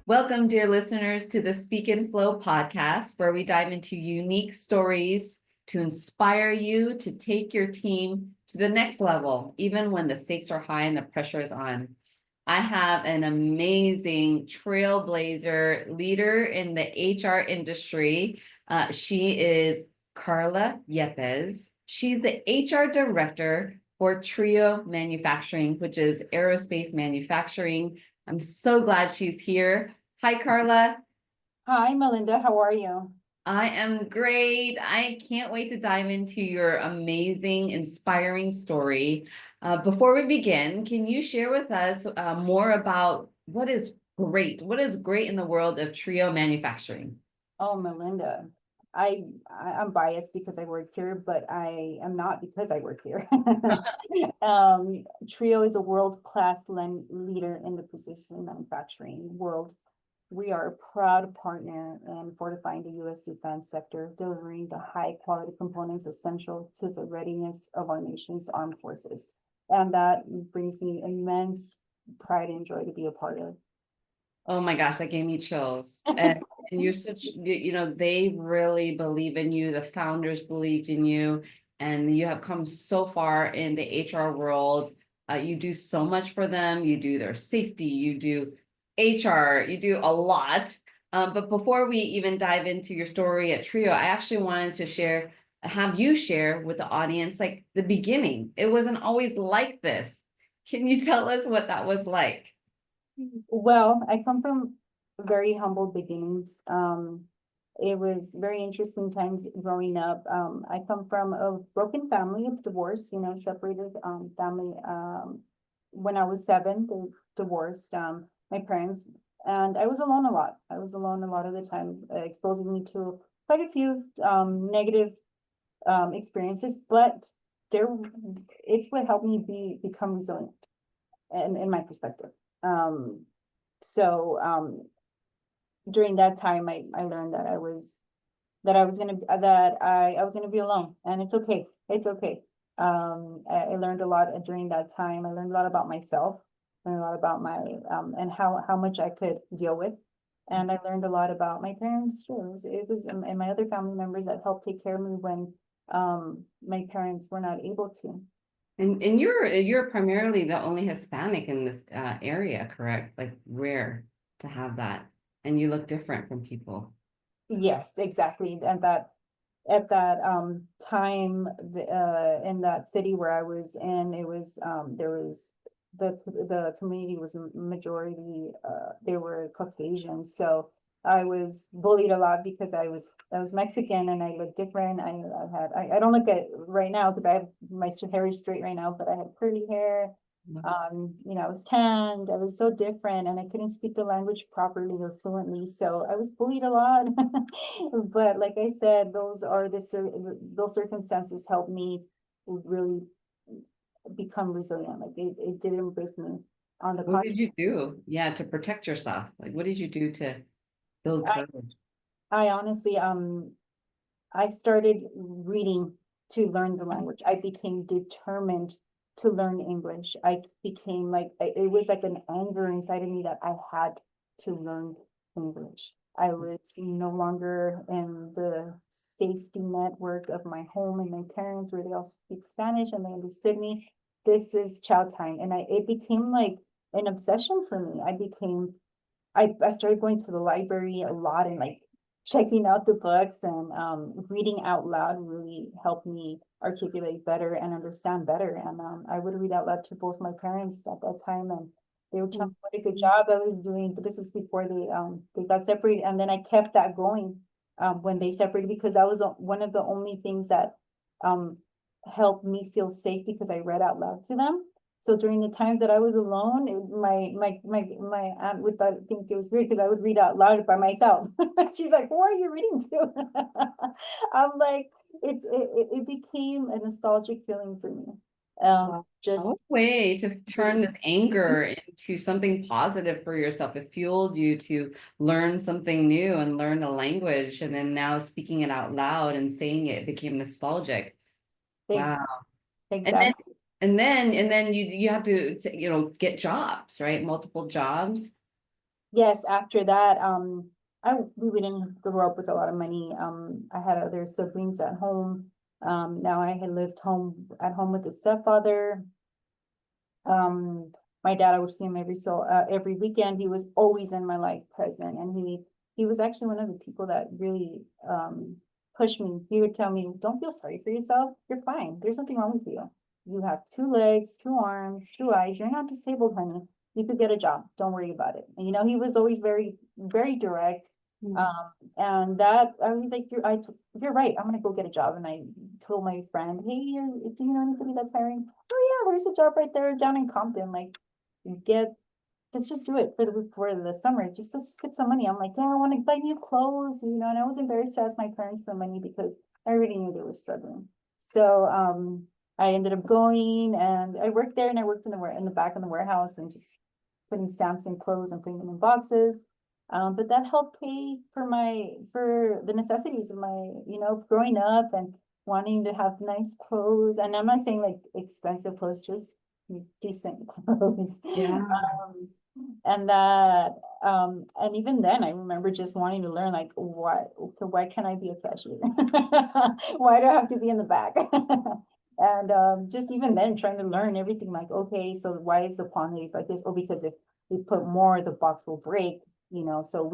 Welcome, dear listeners, to the Speak and Flow podcast, where we dive into unique stories to inspire you to take your team to the next level, even when the stakes are high and the pressure is on. I have an amazing trailblazer leader in the HR industry. She is Karla Yepez. She's the HR director for Trio Manufacturing, which is aerospace manufacturing. I'm so glad she's here. Hi, Karla. Hi, Melinda. How are you? I am great. I can't wait to dive into your amazing, inspiring story. Before we begin, can you share with us more about what is great? What is great in the world of trio manufacturing? Oh, Melinda. I'm biased because I work here, but I am not because I work here. Trio is a world-class leader in the precision manufacturing world. We are a proud partner in fortifying the U.S. defense sector, delivering the high-quality components essential to the readiness of our nation's armed forces. And that brings me immense pride and joy to be a part of. Oh my gosh, that gave me chills. And you're such, they really believe in you. The founders believed in you, and you have come so far in the HR world. You do so much for them. You do their safety, you do HR, you do a lot. But before we even dive into your story at Trio, I actually wanted to have you share with the audience, like the beginning. It wasn't always like this. Can you tell us what that was like? Well, I come from very humble beginnings. It was very interesting times growing up. I come from a broken family of divorce, separated family. When I was 7, they divorced my parents, and I was alone a lot. I was alone a lot of the time, exposing me to quite a few negative experiences, but there, it's what helped me become resilient, in my perspective. Um, so during that time, I learned that I was gonna be alone, and it's okay. It's okay. I learned a lot during that time. I learned a lot about myself, learned a lot about my and how much I could deal with. And I learned a lot about my parents too. It was and my other family members that helped take care of me when my parents were not able to. And you're primarily the only Hispanic in this area, correct? Like rare to have that, and you look different from people. Yes, exactly. And that at that time, in that city where I was in, it was there was the community was majority, they were Caucasian. So I was bullied a lot because I was Mexican and I looked different. I don't look at right now because I have my hair is straight right now, but I had curly hair. I was tanned, I was so different, and I couldn't speak the language properly or fluently, so I was bullied a lot. But like I said, those circumstances helped me really become resilient. Like it didn't break me. On the What did contrary, you do? Yeah, to protect yourself. Like, what did you do to build I, courage? I honestly, I started reading to learn the language. I became determined to learn English. I became like, it was like an anger inside of me that I had to learn English. I was no longer in the safety network of my home and my parents where they all speak Spanish and they understood me. This is chow time. And it became like an obsession for me. I started going to the library a lot and like checking out the books and reading out loud really helped me articulate better and understand better. And I would read out loud to both my parents at that time, and they would tell me what a good job I was doing. But this was before they got separated, and then I kept that going when they separated because that was one of the only things that um, helped me feel safe because I read out loud to them. So during the times that I was alone, my aunt would think it was weird because I would read out loud by myself. She's like, "Who are you reading to?" I'm like, it became a nostalgic feeling for me. Wow. Just What a way to turn reading. this anger into something positive for yourself. It fueled you to learn something new and learn a language, and then now speaking it out loud and saying it became nostalgic. Ex- Wow. And then Exactly. and then you have to get jobs, right? Multiple jobs. yes, after that, we didn't grow up with a lot of money. I had other siblings at home. Now I had lived at home with a stepfather. Um, my dad, I would see him every weekend. He was always in my life present, and he was actually one of the people that really pushed me. He would tell me, "Don't feel sorry for yourself. You're fine. There's nothing wrong with you. You have two legs, two arms, two eyes. You're not disabled, honey. You could get a job. Don't worry about it." And he was always very, very direct. And that I was like, you're right. I'm gonna go get a job. And I told my friend, "Hey, do you know anybody that's hiring?" "Oh yeah, there's a job right there down in Compton. Like, get let's just do it for the summer. Let's get some money." I'm like, "Yeah, I want to buy new clothes, and I was embarrassed to ask my parents for money because I already knew they were struggling. So I ended up going, and I worked there, and I worked in the back of the warehouse and just putting stamps in clothes and putting them in boxes. But that helped pay for the necessities of my, growing up and wanting to have nice clothes. And I'm not saying like expensive clothes, just decent clothes. Yeah. And and even then I remember just wanting to learn, like, why can't I be a cashier? Why do I have to be in the back? And just even then trying to learn everything, like, okay, so why is the pawn leaf like this? Oh, because if we put more, the box will break, so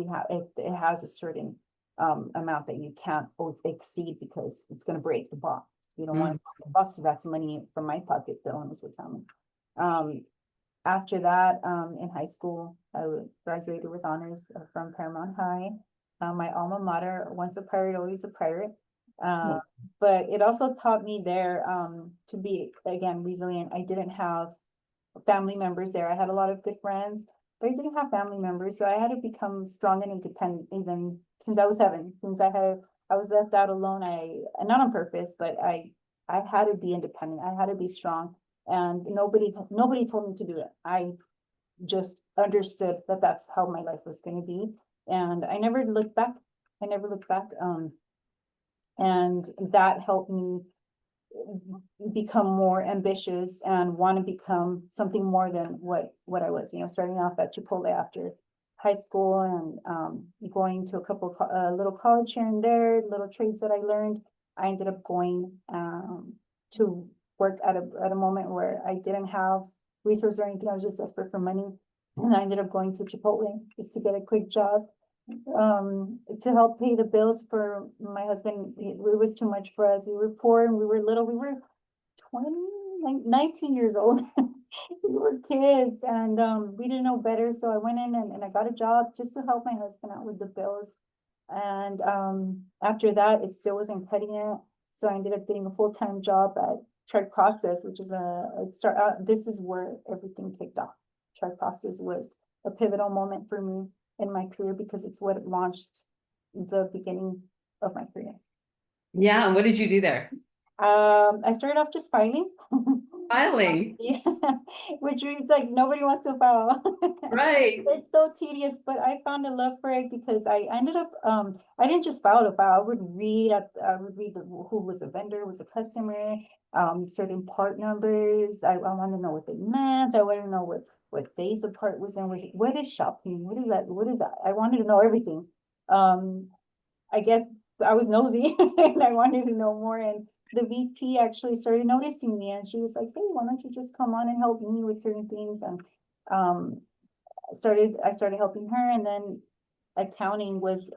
it has a certain amount that you can't exceed because it's going to break the box. You don't want the box. That's money from my pocket, the owners would tell me. After that, in high school, I graduated with honors from Paramount High. My alma mater, once a pirate, always a pirate. But it also taught me there to be, again, resilient. I didn't have family members there. I had a lot of good friends, but I didn't have family members. So I had to become strong and independent even since I was 7. I was left out alone. Not on purpose, but I had to be independent. I had to be strong. And nobody told me to do it. I just understood that that's how my life was going to be. And I never looked back. I never looked back. And that helped me become more ambitious and want to become something more than what I was, starting off at Chipotle after high school and going to a couple little college here and there, little trades that I learned. I ended up going to work at a moment where I didn't have resources or anything. I was just desperate for money. And I ended up going to Chipotle just to get a quick job to help pay the bills for my husband. It was too much for us. We were poor and we were little. We were 19 years old. We were kids and we didn't know better. So I went in and I got a job just to help my husband out with the bills. And after that, it still wasn't cutting it. So I ended up getting a full-time job at Truck Process, which is this is where everything kicked off. Truck Process was a pivotal moment for me in my career because it's what launched the beginning of my career. Yeah. And what did you do there? I started off just filing. Filing. Yeah, which means like nobody wants to file. Right. It's so tedious, but I found a love for it because I ended up I didn't just file to file. I would read who was a vendor, was a customer, certain part numbers. I wanted to know what they meant. I wanted to know what phase the part was in. What is shopping? What is that? What is that? I wanted to know everything. I guess I was nosy and I wanted to know more. And the VP actually started noticing me and she was like, "Hey, why don't you just come on and help me with certain things?" And I started helping her. And then accounting was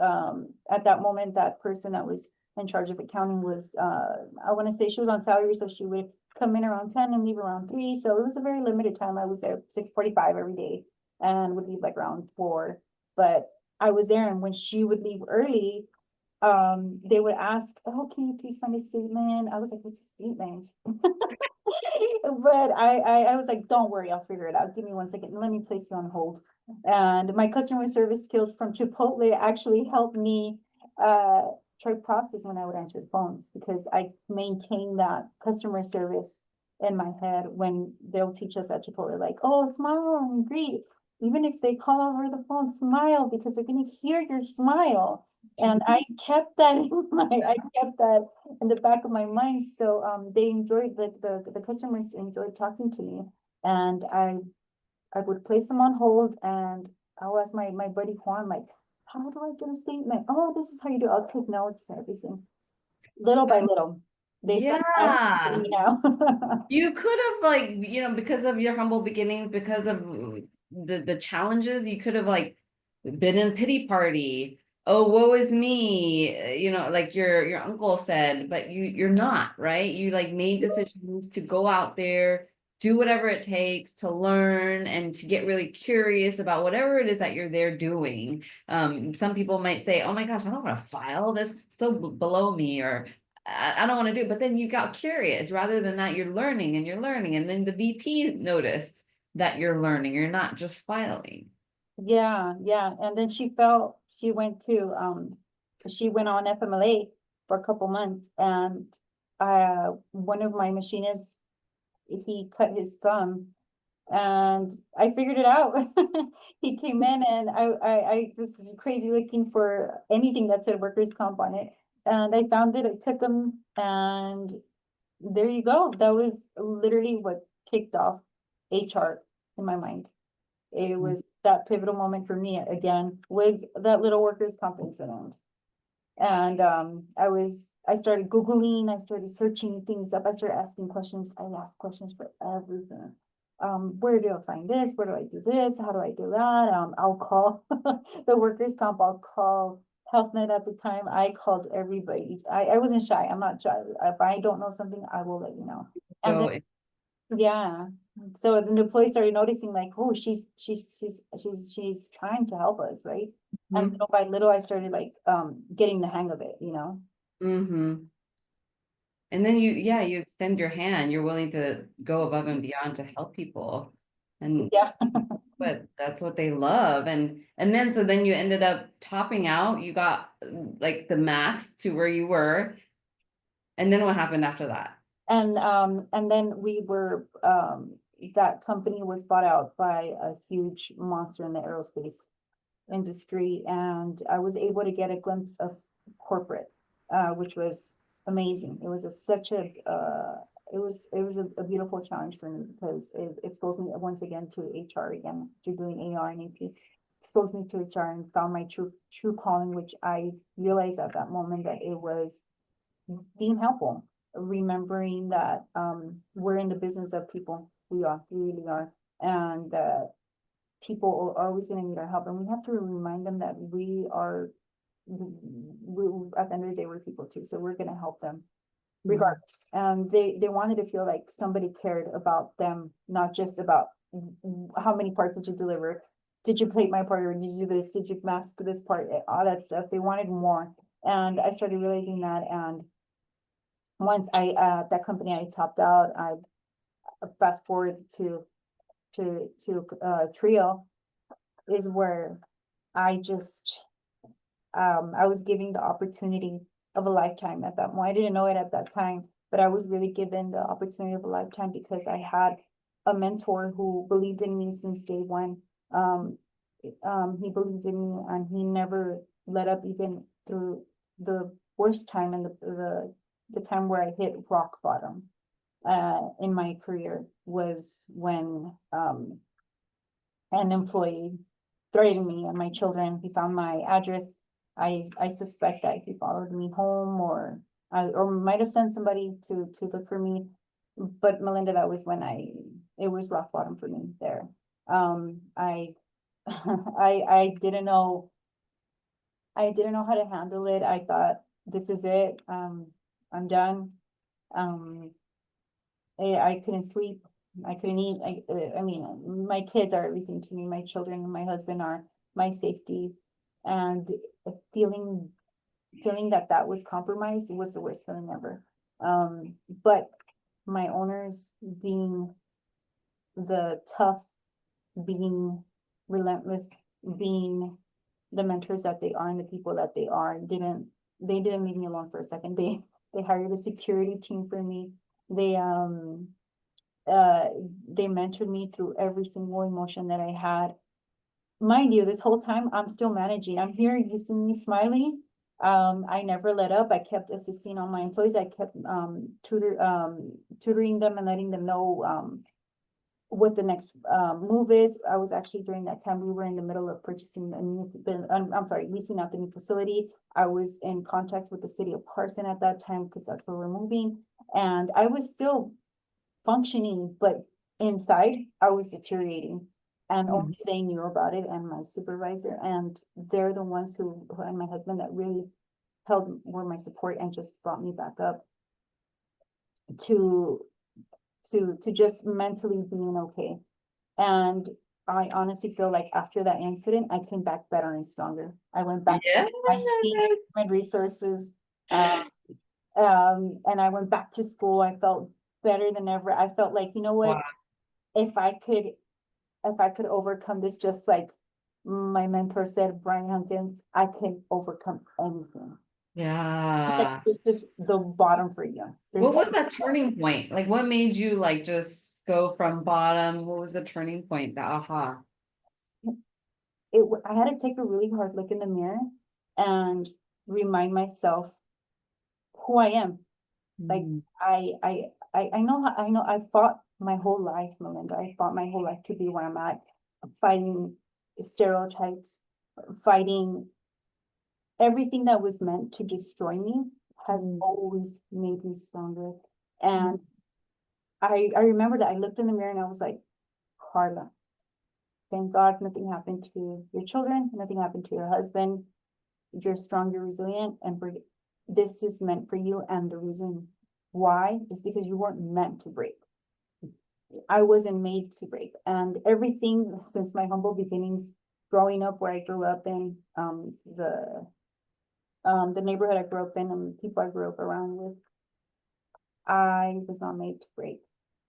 at that moment, that person that was in charge of accounting was I want to say she was on salary, so she would come in around 10 and leave around 3. So it was a very limited time. I was there 6:45 every day and would leave like around 4. But I was there, and when she would leave early, they would ask, "Oh, can you please find a statement?" I was like, "What's a statement?" But I was like, "Don't worry, I'll figure it out. Give me 1 second. Let me place you on hold." And my customer service skills from Chipotle actually helped me try process when I would answer the phones, because I maintain that customer service in my head when they'll teach us at Chipotle, like, "Oh, smile and greet." Even if they call over the phone, smile, because they're going to hear your smile. And I kept that in the back of my mind. So they enjoyed the customers enjoyed talking to me, and I would place them on hold, and I'll ask my buddy Juan, like, how do I get a statement? Oh, this is how you do it. I'll take notes and everything. Little by little, they started asking Yeah. me now. You could have like, because of your humble beginnings, because of the challenges, you could have like been in pity party. Oh, woe is me, like your uncle said, but you're not, right? You like made decisions to go out there, do whatever it takes to learn and to get really curious about whatever it is that you're there doing. Some people might say, oh my gosh, I don't want to file this so below me, or I don't want to do it. But then you got curious. Rather than that, you're learning and you're learning. And then the VP noticed that you're learning. You're not just filing. Yeah, yeah. And then she went on FMLA for a couple months, and one of my machinists, he cut his thumb, and I figured it out. He came in, and I was crazy looking for anything that said workers' comp on it. And I found it, I took him, and there you go. That was literally what kicked off HR in my mind. It was that pivotal moment for me again, was that little workers' comp incident. And I started Googling, I started searching things up, I started asking questions, I asked questions for everything. Where do I find this? Where do I do this? How do I do that? I'll call the workers' comp, I'll call HealthNet at the time. I called everybody. I wasn't shy, I'm not shy. If I don't know something, I will let you know. And then, So yeah, so the employees started noticing, like, oh, she's trying to help us, right? And mm-hmm. little by little, I started like getting the hang of it, you know. Mm-hmm. And then you extend your hand. You're willing to go above and beyond to help people. And Yeah. but that's what they love. And then so then you ended up topping out. You got like the max to where you were. And then what happened after that? And then that company was bought out by a huge monster in the aerospace industry, and I was able to get a glimpse of corporate, which was amazing. It was a beautiful challenge for me, because it exposed me once again to HR again, to doing AR and AP. Exposed me to HR and found my true calling, which I realized at that moment that it was being helpful, remembering that we're in the business of people. We really are. And people are always going to need our help, and we have to remind them that we at the end of the day, we're people too, so we're going to help them regardless. And they wanted to feel like somebody cared about them, not just about how many parts did you deliver, did you plate my part, or did you do this, did you mask this part, all that stuff. They wanted more, and I started realizing that. And once that company I topped out, I fast forward to Trio, is where I just I was giving the opportunity of a lifetime at that moment. I didn't know it at that time, but I was really given the opportunity of a lifetime, because I had a mentor who believed in me since day one. He believed in me, and he never let up, even through the worst time, and the time where I hit rock bottom in my career, was when an employee threatened me and my children. He found my address. I suspect that he followed me home, or might have sent somebody to look for me. But Melinda, that was when it was rock bottom for me there. I I didn't know how to handle it. I thought, this is it. I'm done. Um, I couldn't sleep. I couldn't eat. I mean, my kids are everything to me. My children and my husband are my safety. And feeling that was compromised, it was the worst feeling ever. But my owners, being the tough, being relentless, being the mentors that they are and the people that they are, didn't leave me alone for a second. They hired a security team for me. They they mentored me through every single emotion that I had. Mind you, this whole time I'm still managing. I'm here, you see me smiling. I never let up. I kept assisting all my employees. I kept tutoring them and letting them know what the next move is. I was actually, during that time, we were in the middle of purchasing a new, I'm sorry, leasing out the new facility. I was in contact with the city of Carson at that time, because that's where we're moving. And I was still functioning, but inside I was deteriorating. And Mhm. only they knew about it, and my supervisor, and they're the ones who and my husband, that really were my support and just brought me back up to just mentally being okay. And I honestly feel like after that incident, I came back better and stronger. I went back to Yeah. my human resources, and I went back to school. I felt better than ever. I felt like, you know what, Wow. if I could, overcome this, just like my mentor said, Brian Hunkins, I can overcome anything. It's like, Yeah. this is the bottom for you. There's What no, was that turning point? Like, what made you like just go from bottom? What was the turning point? The aha. I had to take a really hard look in the mirror and remind myself who I am. Like, Mm. I know how, I fought my whole life, Melinda. I fought my whole life to be where I'm at, fighting stereotypes, fighting everything that was meant to destroy me, has Mm. always made me stronger. Mm. And I remember that I looked in the mirror and I was like, Karla, thank God nothing happened to your children, nothing happened to your husband. You're strong, you're resilient, and this is meant for you. And the reason why is because you weren't meant to break. I wasn't made to break. And everything since my humble beginnings, growing up where I grew up in, the neighborhood I grew up in and the people I grew up around with, I was not made to break.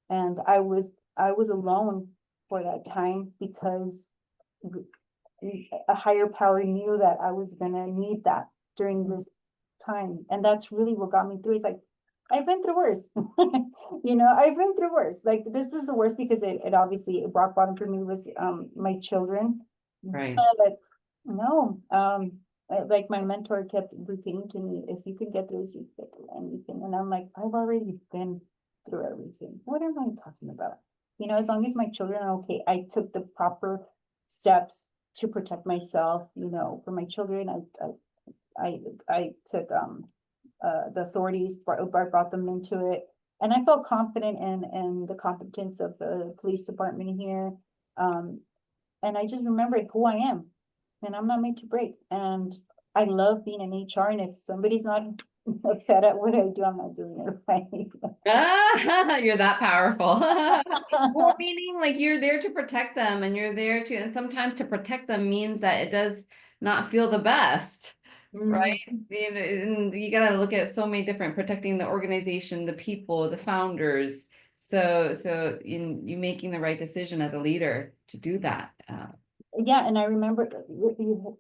And I was alone for that time, because a higher power knew that I was gonna need that during this time. And that's really what got me through. It's like, I've been through worse. I've been through worse. Like, this is the worst, because it obviously, rock bottom for me was my children. Right. But no, like my mentor kept repeating to me, if you can get through this, you can get through anything. And I'm like, I've already been through everything. What am I talking about? As long as my children are okay, I took the proper steps to protect myself, for my children. I took the authorities, brought them into it. And I felt confident in the competence of the police department here. Um, and I just remembered who I am, and I'm not made to break. And I love being in HR. And if somebody's not upset at what I do, I'm not doing it right. Ah, you're that powerful. Well, meaning like you're there to protect them and you're there to, and sometimes to protect them means that it does not feel the best, right? And you got to look at so many different, protecting the organization, the people, the founders. So in you making the right decision as a leader to do that. Yeah, and I remember you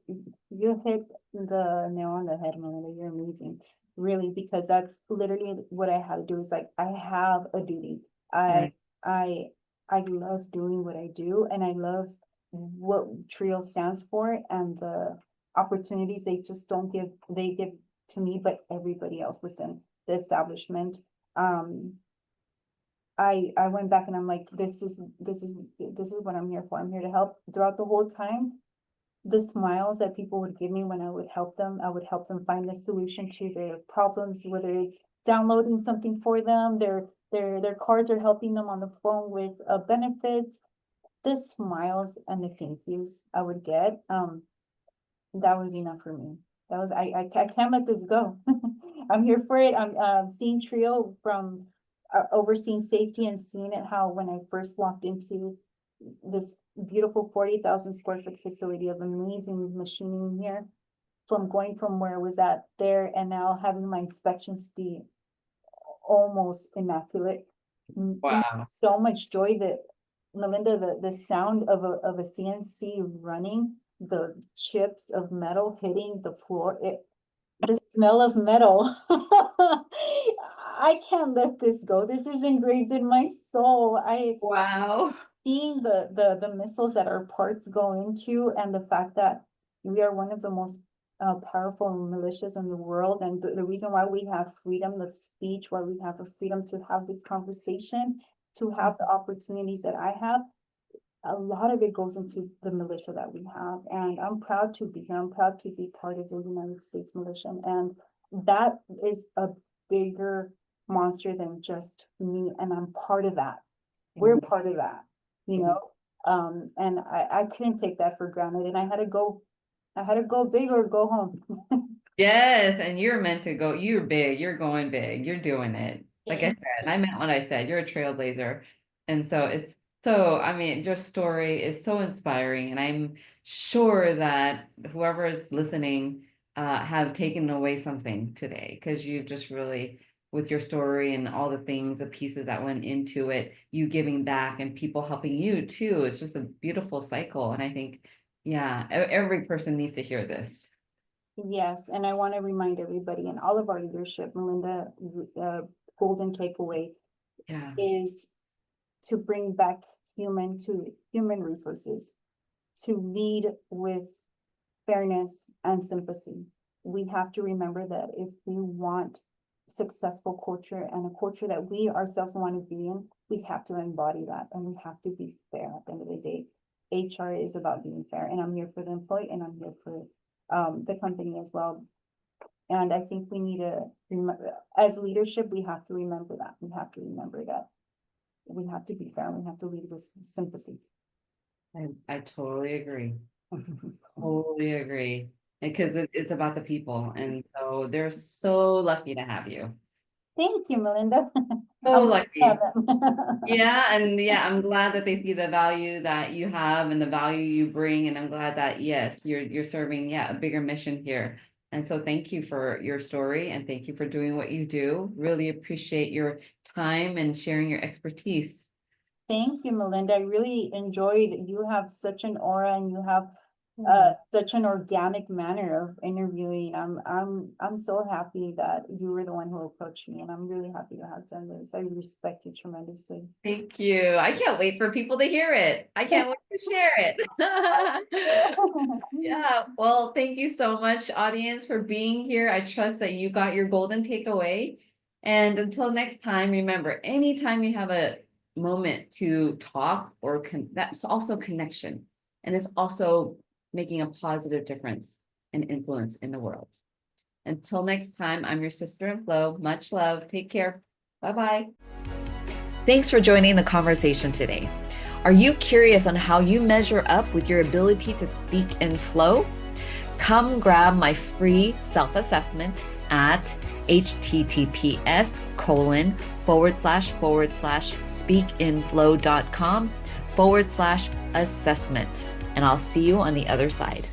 hit the nail on the head, Melinda. You're amazing, really, because that's literally what I had to do. Is like, I have a duty. I Right. I I love doing what I do, and I love what Trio stands for, and the opportunities they give to me, but everybody else within the establishment. Um, I went back and I'm like, this is what I'm here for. I'm here to help. Throughout the whole time, the smiles that people would give me when I would help them, I would help them find a solution to their problems, whether it's downloading something for them, their cards are helping them on the phone with benefits. The smiles and the thank yous I would get, that was enough for me. That was, I can't let this go. I'm here for it. I'm seeing Trio from overseeing safety, and seeing it how, when I first walked into this beautiful 40,000 square foot facility of amazing machining here, from going from where I was at there, and now having my inspections be almost immaculate. Brings Wow. so much joy that, Melinda, the sound of a CNC running, the chips of metal hitting the floor, the smell of metal. I can't let this go. This is engraved in my soul. I Wow. seeing the missiles that our parts go into, and the fact that we are one of the most powerful militias in the world, and the reason why we have freedom of speech, why we have the freedom to have this conversation, to have the opportunities that I have, a lot of it goes into the militia that we have. And I'm proud to be here. I'm proud to be part of the United States militia. And that is a bigger monster than just me. And I'm part of that. We're part of that, you know? And I couldn't take that for granted. And I had to go big or go home. Yes, and you're meant to go. You're big. You're going big. You're doing it. Like I said, I meant what I said. You're a trailblazer. And so it's so, I mean, your story is so inspiring. And I'm sure that whoever is listening have taken away something today, because you just really, with your story and all the things, the pieces that went into it, you giving back and people helping you too. It's just a beautiful cycle. And I think, yeah, every person needs to hear this. Yes, and I want to remind everybody and all of our leadership, Melinda, golden takeaway Yeah. is to bring back human resources, to lead with fairness and sympathy. We have to remember that if we want successful culture and a culture that we ourselves want to be in, we have to embody that, and we have to be fair at the end of the day. HR is about being fair, and I'm here for the employee, and I'm here for the company as well. And I think we need to remember, as leadership, we have to remember that. We have to remember that we have to be fair, and we have to lead with sympathy. I totally agree. Totally agree. Because it's about the people. And so they're so lucky to have you. Thank you, Melinda. So lucky. Yeah, and yeah, I'm glad that they see the value that you have and the value you bring. And I'm glad that, yes, you're serving, yeah, a bigger mission here. And so thank you for your story, and thank you for doing what you do. Really appreciate your time and sharing your expertise. Thank you, Melinda. I really enjoyed, you have such an aura, and you have such an organic manner of interviewing. I'm so happy that you were the one who approached me, and I'm really happy to have done this. I respect you tremendously. Thank you. I can't wait for people to hear it. I can't wait to share it. Yeah. Well, thank you so much, audience, for being here. I trust that you got your golden takeaway. And until next time, remember, anytime you have a moment to talk or that's also connection, and it's also making a positive difference and influence in the world. Until next time, I'm your sister in flow. Much love. Take care. Bye-bye. Thanks for joining the conversation today. Are you curious on how you measure up with your ability to speak in flow? Come grab my free self-assessment at https://speakinflow.com/assessment. And I'll see you on the other side.